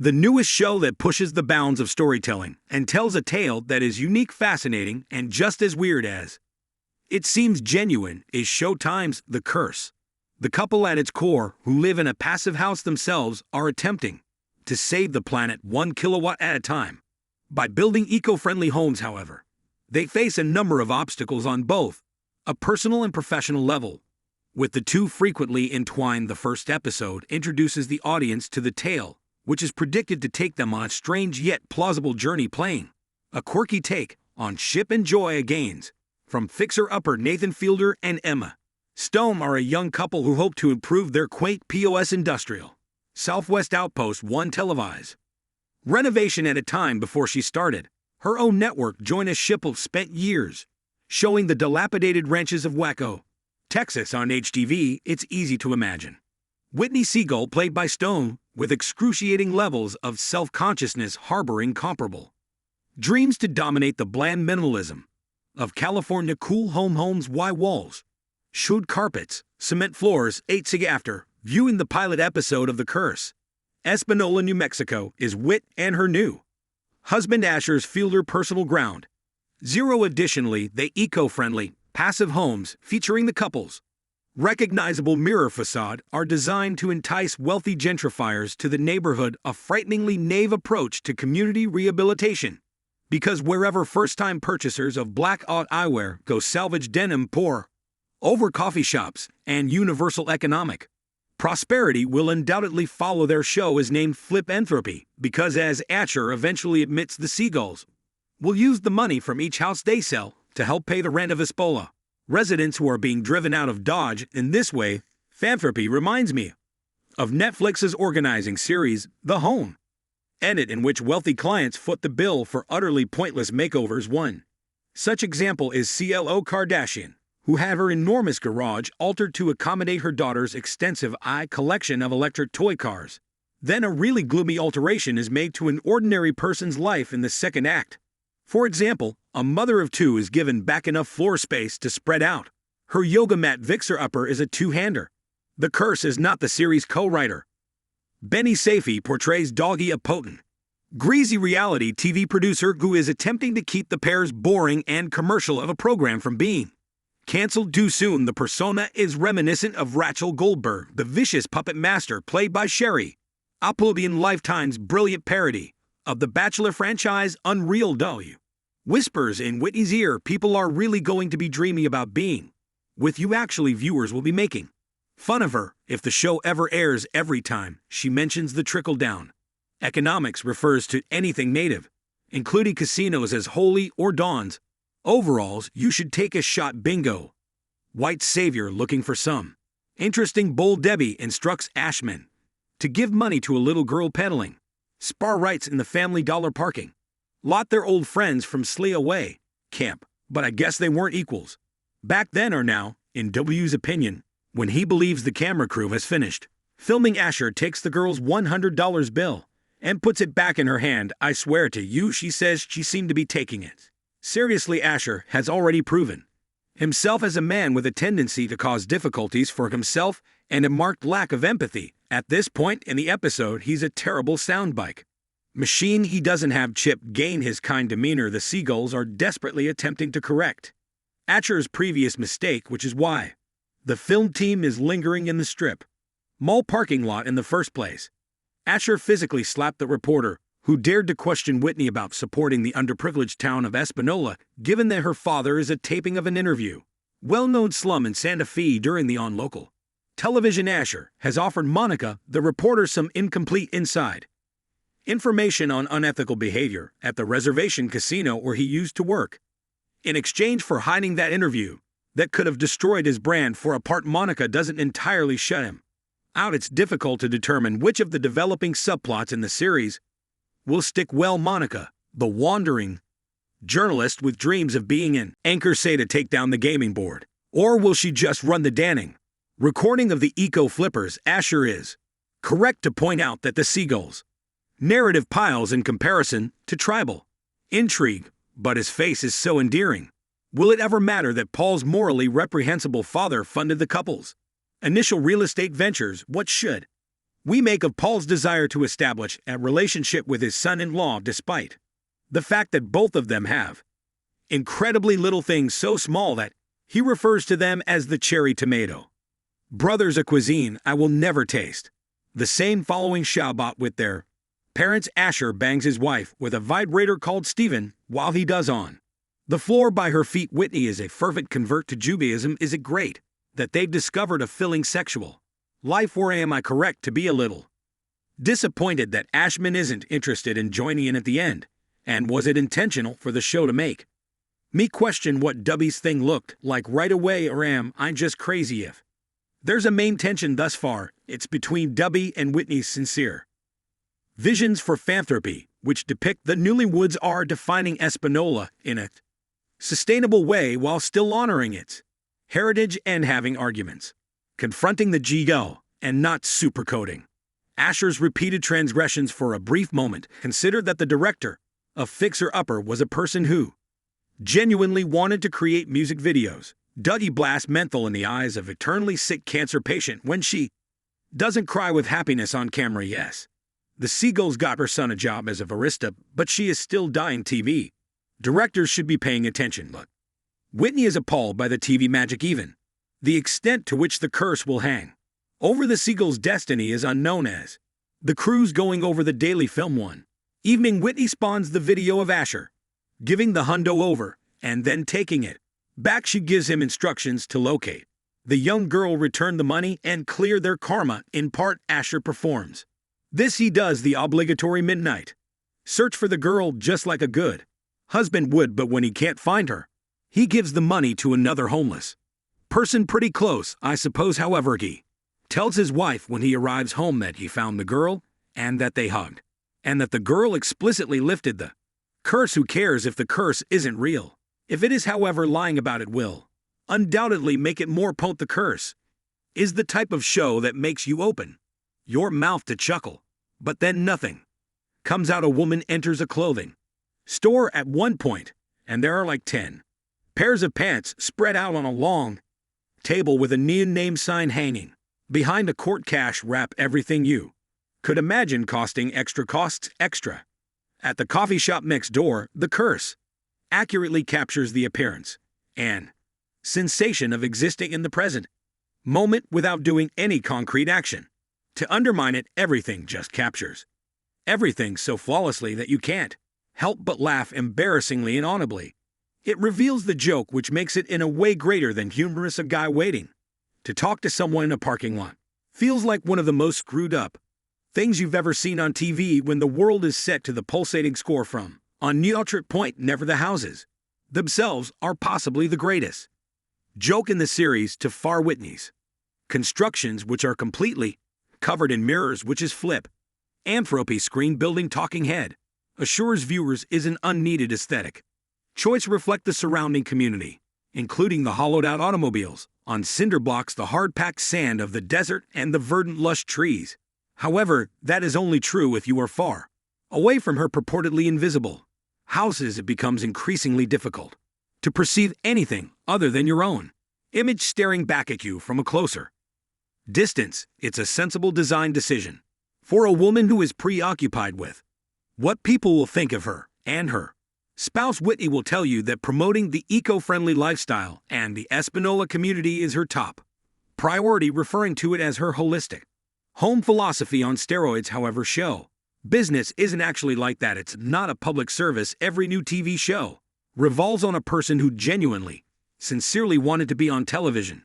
the newest show that pushes the bounds of storytelling and tells a tale that is unique, fascinating, and just as weird as it seems genuine is Showtime's The Curse. The couple at its core, who live in a passive house themselves, are attempting to save the planet 1 kilowatt at a time. By building eco-friendly homes, however, they face a number of obstacles on both a personal and professional level. With the two frequently entwined, the first episode introduces the audience to the tale, which is predicted to take them on a strange yet plausible journey, playing a quirky take on Chip and Joy Gaines from fixer-upper Nathan Fielder and Emma Stone are a young couple who hope to improve their quaint POS industrial Southwest Outpost 1 televised renovation at a time before she started her own network. Joanna Schipul spent years showing the dilapidated ranches of Waco, Texas on HTV. It's easy to imagine Whitney Seagull, played by Stone, with excruciating levels of self-consciousness, harboring comparable dreams to dominate the bland minimalism of California cool homes, white walls, showed carpets, cement floors. 8 sig after viewing the pilot episode of The Curse, Espanola, New Mexico is Whit and her new husband Asher's Fielder personal ground zero. Additionally, they eco-friendly, passive homes featuring the couple's recognizable mirror facade are designed to entice wealthy gentrifiers to the neighborhood, a frighteningly naive approach to community rehabilitation. Because wherever first-time purchasers of black eyewear go, salvage denim, pour over coffee shops, and universal economic prosperity will undoubtedly follow. Their show is named Flip-Anthropy because, as Asher eventually admits, the Seagulls will use the money from each house they sell to help pay the rent of Espola residents who are being driven out of Dodge. In this way, Fanthropy reminds me of Netflix's organizing series, The Home Edit, in which wealthy clients foot the bill for utterly pointless makeovers. One such example is CeeLo Kardashian, who had her enormous garage altered to accommodate her daughter's extensive collection of electric toy cars. Then a really gloomy alteration is made to an ordinary person's life in the second act. For example, a mother of two is given back enough floor space to spread out her yoga mat. Fixer-upper is a two-hander. The Curse is not the series co-writer. Benny Safdie portrays Doggy, a potent, greasy reality TV producer who is attempting to keep the pair's boring and commercial of a program from being canceled too soon. The persona is reminiscent of Rachel Goldberg, the vicious puppet master played by Sherry Apollyon, Lifetime's brilliant parody of the Bachelor franchise. Unreal W whispers in Whitney's ear, people are really going to be dreamy about being with you. Actually, viewers will be making fun of her if the show ever airs. Every time she mentions the trickle-down economics refers to anything native, including casinos as holy or Dawn's overalls. You should take a shot. Bingo. White savior looking for some interesting bowl. Debbie instructs Ashman to give money to a little girl peddling spar rights in the Family Dollar parking lot. They're old friends from Sleaway Camp, but I guess they weren't equals back then or now. In W's opinion, when he believes the camera crew has finished filming, Asher takes the girl's $100 bill and puts it back in her hand. I swear to you, she says she seemed to be taking it seriously. Asher has already proven himself as a man with a tendency to cause difficulties for himself and a marked lack of empathy. At this point in the episode, he's a terrible soundbite machine. He doesn't have Chip gain his kind demeanor. The Seagulls are desperately attempting to correct Asher's previous mistake, which is why the film team is lingering in the strip mall parking lot in the first place. Asher physically slapped the reporter who dared to question Whitney about supporting the underprivileged town of Espanola, given that her father is a taping of an interview well-known slum in Santa Fe. During the on-local television, Asher has offered Monica, the reporter, some incomplete inside information on unethical behavior at the reservation casino where he used to work. In exchange for hiding that interview that could have destroyed his brand for a part Monica doesn't entirely shut him out. It's difficult to determine which of the developing subplots in the series will stick. Well, Monica, the wandering journalist with dreams of being an anchor, say to take down the gaming board, or will she just run the Danning recording of the Eco Flippers? Asher is correct to point out that the Seagulls narrative piles in comparison to tribal intrigue, but his face is so endearing. Will it ever matter that Paul's morally reprehensible father funded the couple's initial real estate ventures? What should We make of Paul's desire to establish a relationship with his son-in-law despite the fact that both of them have incredibly little things so small that he refers to them as the cherry tomato. Brothers, a cuisine I will never taste. The same following Shabbat with their parents. Asher bangs his wife with a vibrator called Stephen while he does on the floor by her feet. Whitney is a fervent convert to Judaism. Is it great that they've discovered a filling sexual life, or am I correct to be a little disappointed that Ashman isn't interested in joining in at the end? And was it intentional for the show to make me question what Dubby's thing looked like right away, or am I just crazy? If there's a main tension thus far, it's between Dubby and Whitney's sincere visions for philanthropy, which depict the newlywoods are defining Espanola in a sustainable way while still honoring its heritage and having arguments, confronting the G.O. and not supercoding Asher's repeated transgressions. For a brief moment, consider that the director of Fixer Upper was a person who genuinely wanted to create music videos. Dougie blasts menthol in the eyes of eternally sick cancer patient when she doesn't cry with happiness on camera. Yes, the Seagulls got her son a job as a barista, but she is still dying. TV directors should be paying attention. Look, Whitney is appalled by the TV magic. Even the extent to which the curse will hang over the Seagulls' destiny is unknown. As the crew's going over the daily film one evening, Whitney spawns the video of Asher giving the hundo over and then taking it back. She gives him instructions to locate the young girl, return the money, and clear their karma. In part, Asher performs this. He does the obligatory midnight search for the girl just like a good husband would, but when he can't find her, he gives the money to another homeless person pretty close, I suppose. However, he tells his wife when he arrives home that he found the girl and that they hugged, and that the girl explicitly lifted the curse. Who cares if the curse isn't real? If it is, however, lying about it will undoubtedly make it more potent. The curse is the type of show that makes you open your mouth to chuckle, but then nothing comes out. A woman enters a clothing store at one point, and there are like 10 pairs of pants spread out on a long table with a neon name sign hanging behind a court cash wrap. Everything you could imagine costing extra costs extra. At the coffee shop next door, the curse accurately captures the appearance and sensation of existing in the present moment without doing any concrete action to undermine it. Everything just captures everything so flawlessly that you can't help but laugh embarrassingly and audibly. It reveals the joke, which makes it in a way greater than humorous. A guy waiting to talk to someone in a parking lot feels like one of the most screwed up things you've ever seen on TV when the world is set to the pulsating score from On Neutral Point. Never the houses themselves are possibly the greatest joke in the series to far. Whitney's constructions, which are completely covered in mirrors, which is flip anthropy screen building talking head, assures viewers is an unneeded aesthetic choice. Reflect the surrounding community, including the hollowed-out automobiles on cinder blocks, the hard-packed sand of the desert, and the verdant lush trees. However, that is only true if you are far away from her purportedly invisible houses. It becomes increasingly difficult to perceive anything other than your own image staring back at you from a closer distance. It's a sensible design decision for a woman who is preoccupied with what people will think of her and her spouse. Whitney will tell you that promoting the eco-friendly lifestyle and the Espanola community is her top priority, referring to it as her holistic home philosophy on steroids. However, show business isn't actually like that. It's not a public service. Every new TV show revolves on a person who genuinely, sincerely wanted to be on television.